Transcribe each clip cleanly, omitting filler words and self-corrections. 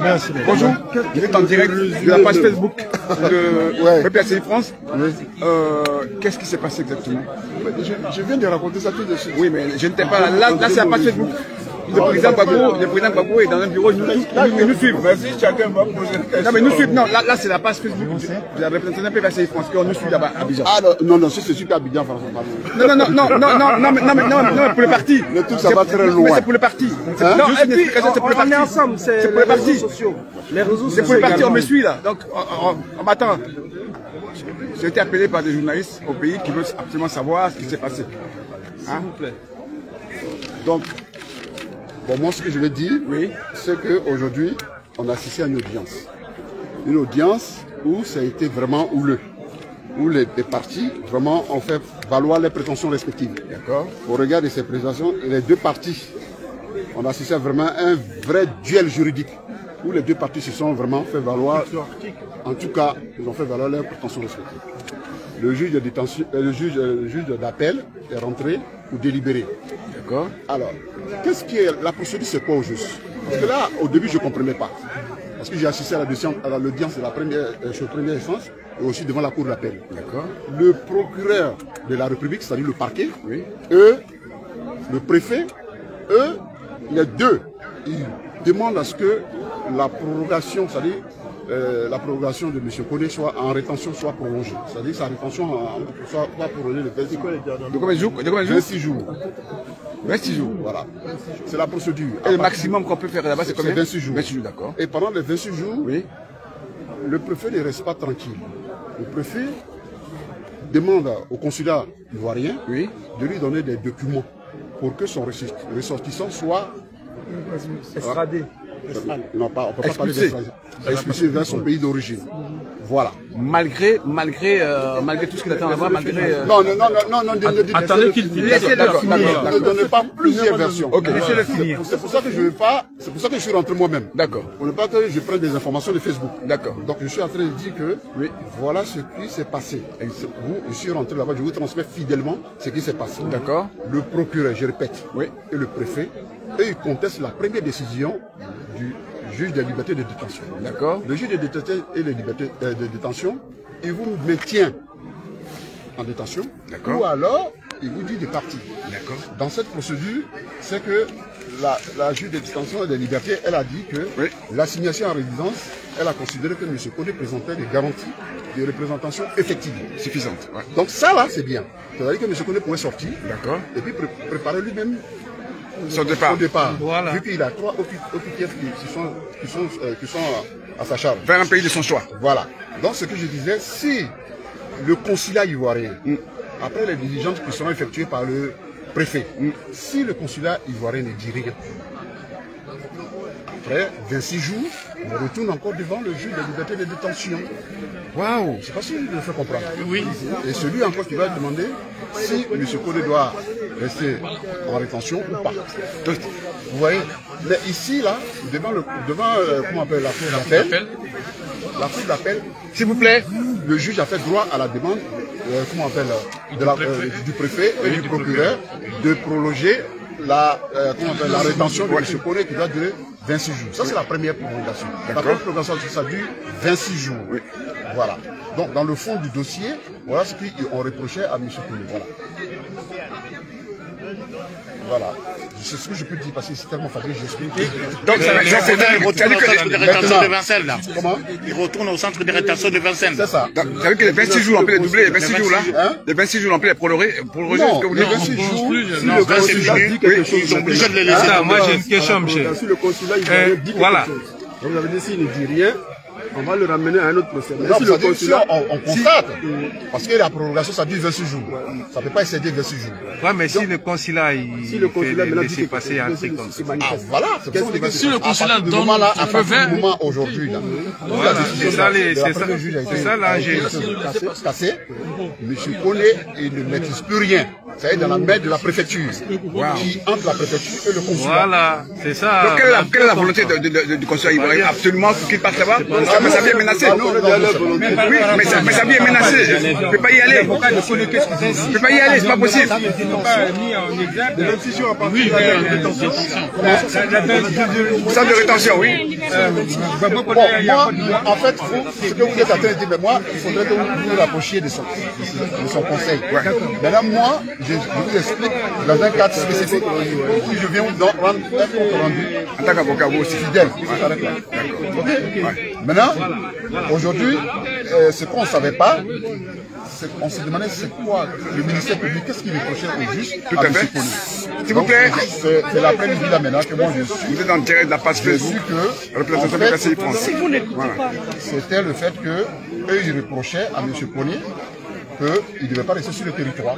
Merci. Bonjour, vous êtes en direct de la page Facebook de PPACI France. Qu'est-ce qui s'est passé exactement? Je viens de raconter ça tout de suite. Oui, mais je n'étais pas là. Là, c'est la page Facebook. Le président Gbagbo est dans un bureau, il nous suit. Vas-y, chacun va poser une question. Non, mais nous suivons. Non, là c'est la page Facebook de la représentation de PPACI France qui nous suit là-bas à Abidjan. Ah non, si c'est super Abidjan, François. Non, pour le parti. Le tout, ça va très loin. Mais c'est pour le parti. Non, c'est pour le parti. On est ensemble, c'est pour le parti. Les réseaux sociaux. C'est pour le parti, on me suit là. Donc, on m'attend. J'ai été appelé par des journalistes au pays qui veulent absolument savoir ce qui s'est passé. S'il vous plaît. Donc, bon, moi, ce que je vais dire, oui, c'est qu'aujourd'hui, on a assisté à une audience. Une audience où ça a été vraiment houleux. Où les partis, vraiment, ont fait valoir leurs prétentions respectives. D'accord. Au regard de ces présentations, les deux partis, on a assisté à vraiment un vrai duel juridique. Où les deux partis se sont vraiment fait valoir, en tout cas, ils ont fait valoir leurs prétentions respectives. Le juge de détention, le juge d'appel est rentré pour délibérer. D'accord. Alors, qu'est-ce qui est la procédure, c'est quoi au juste? Parce que là, au début, je ne comprenais pas. Parce que j'ai assisté à l'audience de la première instance et aussi devant la cour d'appel. D'accord. Le procureur de la République, c'est-à-dire le parquet, oui, eux, le préfet, eux, les deux, ils demandent à ce que la prorogation, c'est-à-dire la prorogation de M. Koné soit en rétention, soit prolongée. C'est-à-dire sa rétention soit prolongée de 26 jours. De combien de jours? 26 jours. 26 jours. Voilà. C'est la procédure. Et le maximum qu'on peut faire là-bas, c'est combien? 26 jours. 26 jours, d'accord. Et pendant les 26 jours, oui, le préfet ne reste pas tranquille. Le préfet demande au consulat ivoirien, oui, de lui donner des documents pour que son ressortissant soit extradé. Non, on ne peut pas parler d'extradition. Expulsé vers son pays d'origine. Voilà. Malgré tout ce qu'il attend là-bas, malgré... Non, attendez qu'il finisse. Ne donnez pas plusieurs versions. Ok, laissez-le finir. C'est pour ça que je veux pas, c'est pour ça que je suis rentré moi-même. D'accord. Pour ne pas que je prenne des informations de Facebook. D'accord. Donc je suis en train de dire que, oui, voilà ce qui s'est passé. Et vous, je suis rentré là-bas, je vous transmets fidèlement ce qui s'est passé. D'accord. Le procureur, je répète, oui, et le préfet, eux, ils contestent la première décision du juge de liberté de détention. D'accord. Le juge de détention et de liberté de détention, il vous maintient en détention. D'accord. Ou alors, il vous dit de partir. D'accord. Dans cette procédure, c'est que la juge de détention et de liberté, elle a dit que oui, l'assignation en résidence, elle a considéré que M. Koné présentait des garanties de représentation effective. Suffisantes. Ouais. Donc ça, là, c'est bien. C'est-à-dire que M. Koné pouvait sortir. D'accord. Et puis préparer lui-même son départ. Voilà. Vu qu'il a 3 OQTF qui sont à sa charge. Vers un pays de son choix. Voilà. Donc ce que je disais, si le consulat ivoirien, après les diligences qui seront effectuées par le préfet, si le consulat ivoirien ne dit rien, après 26 jours, on retourne encore devant le juge de liberté de détention. Waouh! Je ne sais pas si je le fais comprendre. Oui. Et celui encore qui va demander si M. Koné doit rester en rétention ou pas. Donc, vous voyez, mais ici, là, devant comment on appelle, la cour d'appel, s'il vous plaît, le juge a fait droit à la demande, comment on appelle, du préfet et du procureur de prolonger la rétention de M. Koné qui doit durer 26 jours. Ça, c'est la première prolongation. La première prolongation, ça dure 26 jours. Oui. Voilà. Donc, dans le fond du dossier, voilà ce qu'on reprochait à M. Koné. Voilà. Voilà. C'est ce que je peux dire parce que c'est tellement fatigué, j'explique. Donc, il retourne au centre de rétention de Vincennes, là. Comment? Il retourne au centre de rétention de Vincennes. C'est ça. Vous savez que les 26 jours, on peut les doubler, les 26 jours là, les 26 jours, on peut les prolonger. Non, les 26 jours, si le consulat dit quelque chose, ils sont obligés de les laisser. Moi, j'ai une question, monsieur. Si le consulat dit quelque chose, vous avez dit s'il ne dit rien, on va le ramener à un autre procès. Non, si le consulat, on constate, parce que la prolongation, ça dure 26 jours. Ça ne peut pas excéder 26 jours. Oui, mais si le consulat, il fait laisser passer un truc comme ça. Ah, voilà. Si le consulat donne à partir du moment aujourd'hui, c'est ça l'enjeu. M. Koné, il ne maîtrise plus rien. ça est dans la main de la préfecture, qui entre la préfecture et le consulat. Voilà, c'est ça. Donc quelle est la volonté du consulat ivoirien? Absolument qu'il parte là-bas. Mais ça vient menacé. Oui, mais ça vient menacé. Je ne peux pas y aller. Je ne peux pas y aller, c'est pas possible. Oui, Centre de rétention, oui. Moi, en fait, ce que vous êtes en train de dire, mais moi, il faudrait que vous vous rapprochiez de son conseil. Maintenant, moi, je vous explique dans un cadre spécifique où je viens rendre un compte rendu En tant qu'avocat, vous aussi. fidèle. Maintenant, aujourd'hui, ce qu'on ne savait pas, on se demandait c'est quoi le ministère public, qu'est-ce qu'il reprochait au juge. Tout à fait. S'il vous plaît. C'est l'après-midi là maintenant que moi je suis. Vous êtes en direct de la page Facebook. Représentation de CCI France. C'était le fait que eux ils reprochaient à M. Poni qu'il ne devait pas rester sur le territoire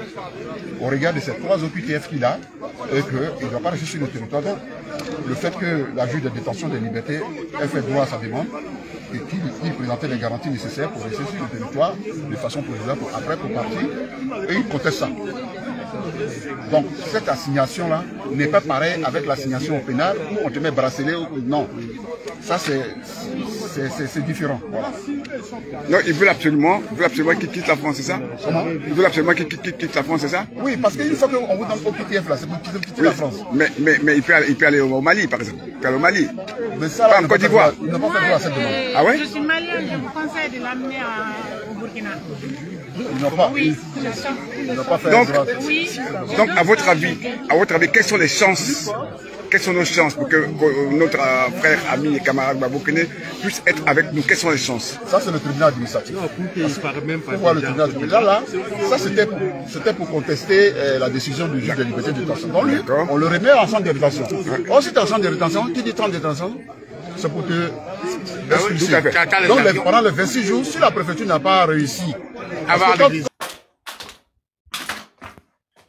au regard de ces 3 OQTF qu'il a et qu'il ne doit pas rester sur le territoire. Donc, le fait que la juge de détention des libertés ait fait droit à sa demande et qu'il présentait les garanties nécessaires pour rester sur le territoire de façon provisoire pour partir, et il conteste ça. Donc, cette assignation-là n'est pas pareille avec l'assignation au pénal où on te met bracelet ou non. Ça, c'est différent. Voilà. Non, ils veulent absolument qu'il quitte la France, c'est ça? Comment? Ils veulent absolument qu'il quitte la France, c'est ça? Oui, parce qu'une fois qu'on vous donne au PTF, là, c'est pour quitter la France. Mais il peut aller au Mali, par exemple. Il peut aller au Mali. Mais ça, pas en Côte d'Ivoire. Il n'a pas fait droit à cette demande. Ah ouais? Je suis malienne, je vous conseille de l'amener au Burkina. Ils n'ont pas, Oui, ils n'ont pas fait Donc, droit. oui. Donc, à votre avis, quelles sont les chances? Quelles sont nos chances pour que notre frère, ami et camarade Babokene puisse être avec nous? Quelles sont les chances? Ça, c'est le tribunal administratif. Pour voir le tribunal administratif. Là, ça, c'était pour contester la décision du juge de liberté de détention. Donc, lui, on le remet en centre de rétention. Or, si tu es en centre de rétention, qui dit centre de détention, c'est pour te expulser. Tout à fait. Donc, pendant les 26 jours, si la préfecture n'a pas réussi,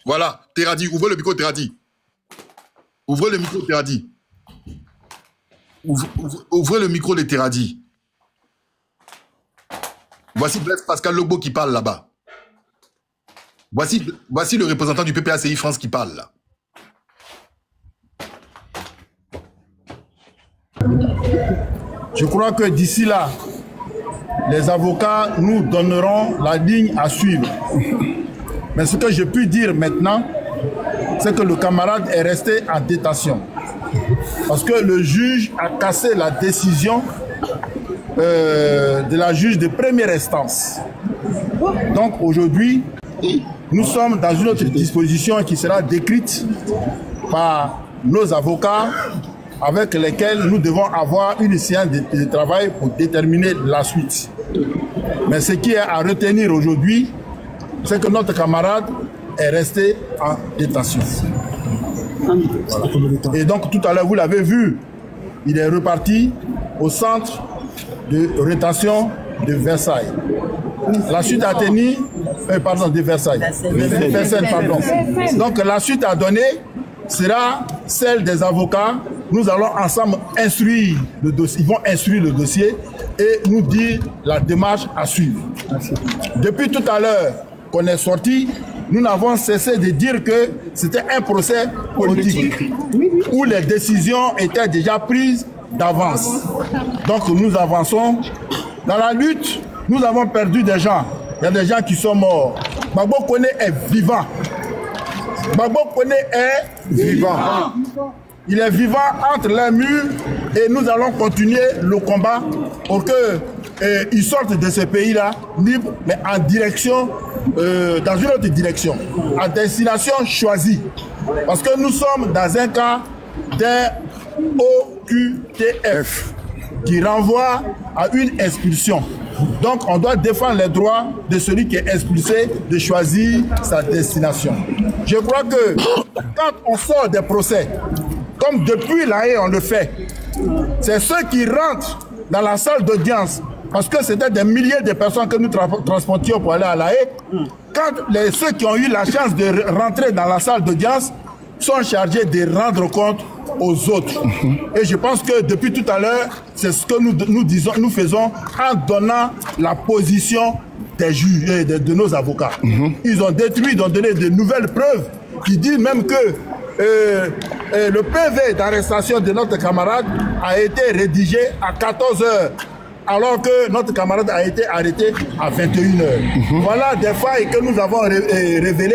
voilà, Teradi, ouvrez le micro, Teradi. Ouvrez le micro, Teradi. Ouvrez le micro de Teradi. Voici Blaise Pascal Logbo qui parle là-bas. Voici le représentant du PPACI France qui parle là. Je crois que d'ici là, les avocats nous donneront la ligne à suivre. Mais ce que je peux dire maintenant, c'est que le camarade est resté en détention. Parce que le juge a cassé la décision de la juge de première instance. Donc aujourd'hui, nous sommes dans une autre disposition qui sera décrite par nos avocats avec lesquels nous devons avoir une séance de travail pour déterminer la suite. Mais ce qui est à retenir aujourd'hui, c'est que notre camarade est resté en détention. Voilà. Et donc tout à l'heure, vous l'avez vu, il est reparti au centre de rétention de Versailles. La suite a tenu, pardon, de Versailles. Versailles, pardon. Donc la suite à donner sera celle des avocats. Nous allons ensemble instruire le dossier. Ils vont instruire le dossier et nous dire la démarche à suivre. Depuis tout à l'heure qu'on est sorti, nous n'avons cessé de dire que c'était un procès politique où les décisions étaient déjà prises d'avance. Donc nous avançons. Dans la lutte, nous avons perdu des gens. Il y a des gens qui sont morts. Gbagbo Kone est vivant. Gbagbo Kone est vivant. Il est vivant entre les murs et nous allons continuer le combat pour qu'il sorte de ce pays-là libre, mais en direction, dans une autre direction, à destination choisie. Parce que nous sommes dans un cas d'un OQTF qui renvoie à une expulsion. Donc on doit défendre les droits de celui qui est expulsé de choisir sa destination. Je crois que quand on sort des procès, comme depuis La Haye on le fait, c'est ceux qui rentrent dans la salle d'audience, parce que c'était des milliers de personnes que nous transportions pour aller à La Haye. Quand ceux qui ont eu la chance de rentrer dans la salle d'audience sont chargés de rendre compte aux autres. Et je pense que depuis tout à l'heure, c'est ce que nous faisons en donnant la position des juges et de nos avocats. Ils ont détruit, ils ont donné de nouvelles preuves qui disent même que le PV d'arrestation de notre camarade a été rédigé à 14 h, alors que notre camarade a été arrêté à 21 h. Voilà des failles que nous avons révélées,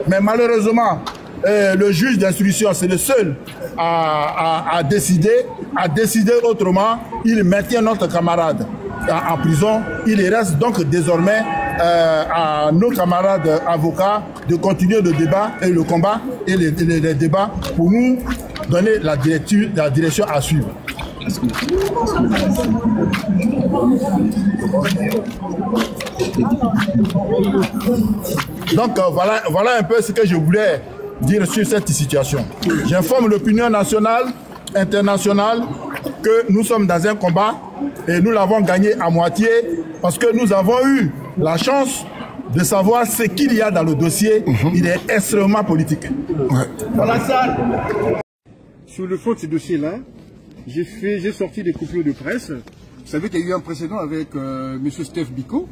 mais malheureusement, le juge d'instruction, c'est le seul à décider autrement. Il maintient notre camarade en prison. Il reste donc désormais à nos camarades avocats de continuer le débat et le combat et les débats pour nous donner la direction à suivre. Donc voilà un peu ce que je voulais dire sur cette situation. J'informe l'opinion nationale, internationale, que nous sommes dans un combat et nous l'avons gagné à moitié parce que nous avons eu la chance de savoir ce qu'il y a dans le dossier. Il est extrêmement politique. Voilà ça. Sur le fond de ce dossier-là, j'ai sorti des coupures de presse. Vous savez qu'il y a eu un précédent avec M. Steph Biko,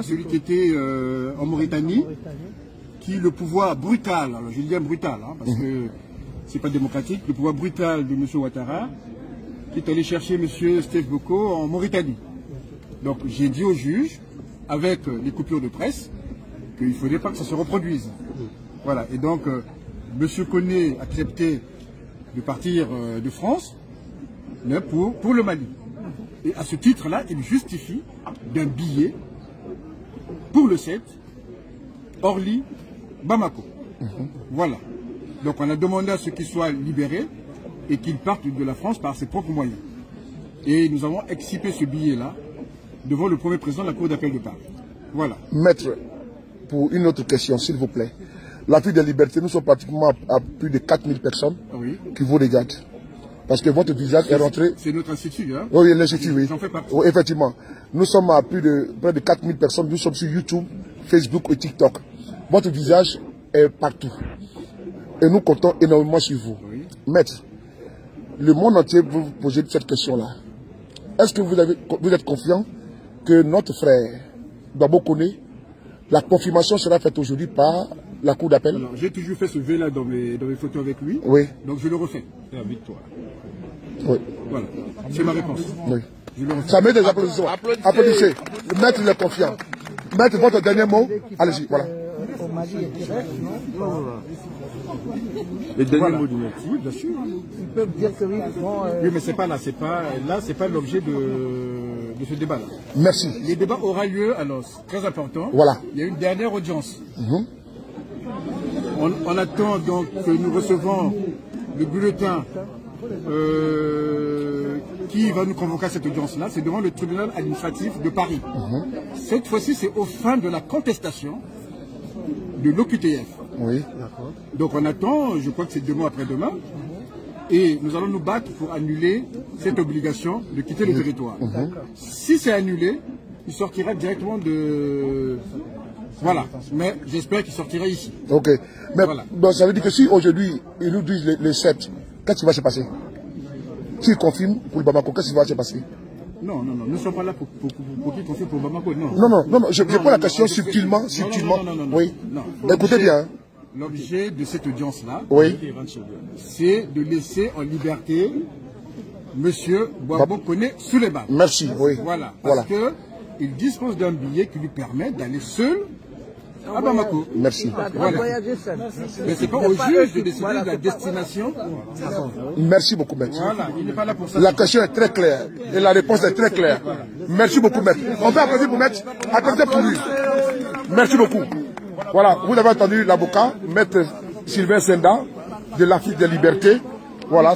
celui qui était en Mauritanie, qui le pouvoir brutal, alors je dis bien brutal, parce que c'est pas démocratique, le pouvoir brutal de M. Ouattara, qui est allé chercher M. Steph Biko en Mauritanie. Donc j'ai dit au juge, avec les coupures de presse, qu'il ne faudrait pas que ça se reproduise. Voilà, et donc M. Koné a accepté de partir de France, mais pour le Mali. Et à ce titre-là, il justifie d'un billet pour le 7, Orly, Bamako. Voilà. Donc on a demandé à ce qu'il soit libéré et qu'il parte de la France par ses propres moyens. Et nous avons excipé ce billet-là devant le premier président de la Cour d'appel de Paris. Voilà. Maître, pour une autre question, s'il vous plaît. La fille de liberté, nous sommes pratiquement à plus de 4000 personnes qui vous regardent. Parce que votre visage est rentré... C'est notre institut, hein? Oui, l'institut, oui. J'en fais partie. Oui, effectivement. Nous sommes à près de 4000 personnes. Nous sommes sur YouTube, Facebook et TikTok. Votre visage est partout. Et nous comptons énormément sur vous. Oui. Maître, le monde entier vous poser cette question-là. Est-ce que vous êtes confiant que notre frère Babo Koné, la confirmation sera faite aujourd'hui par la Cour d'appel? J'ai toujours fait ce V-là dans mes photos avec lui. Oui. Donc je le refais. C'est la victoire. Oui. Voilà. C'est ma réponse. Oui. Ça met des applaudissements. Applaudissez. Le maître est confiant. Maître, votre dernier mot. Allez-y, voilà. Les derniers mots du maître, oui, bien sûr. Ils peuvent dire que oui, oui, mais c'est pas là, c'est pas l'objet de ce débat-là. Merci. Les débats aura lieu, alors très important. Voilà. Il y a une dernière audience. On attend donc que nous recevons le bulletin qui va nous convoquer à cette audience-là. C'est devant le tribunal administratif de Paris. Cette fois-ci, c'est au fin de la contestation de l'OQTF. Oui. Donc on attend, je crois que c'est demain après-demain, et nous allons nous battre pour annuler cette obligation de quitter le territoire. Si c'est annulé, il sortira directement de... Voilà, mais j'espère qu'il sortira ici. Ok, mais voilà. Donc, ça veut dire que si aujourd'hui, ils nous disent les 7, qu'est-ce qui va se passer? S'ils confirment pour le Bamako, qu'est-ce qui va se passer? Non, nous ne sommes pas là pour qu'ils confirment pour Bamako, non. Non, je pose la question subtilement. Non. Oui. Écoutez bien. L'objet de cette audience-là, oui, c'est de laisser en liberté M. Babo Koné Souleymane. Merci, oui. Voilà, parce qu'il dispose d'un billet qui lui permet d'aller seul à Bamako. Merci. Voilà. Mais ce n'est pas au juge de décider de la destination. Merci beaucoup, maître. Voilà, il n'est pas là pour ça. La question est très claire et la réponse est très claire. Merci beaucoup, maître. On peut applaudir pour maître. Applaudissez pour lui. Merci beaucoup. Voilà, vous avez entendu l'avocat, maître Sylvain Senda, de l'Afrique des libertés. Voilà.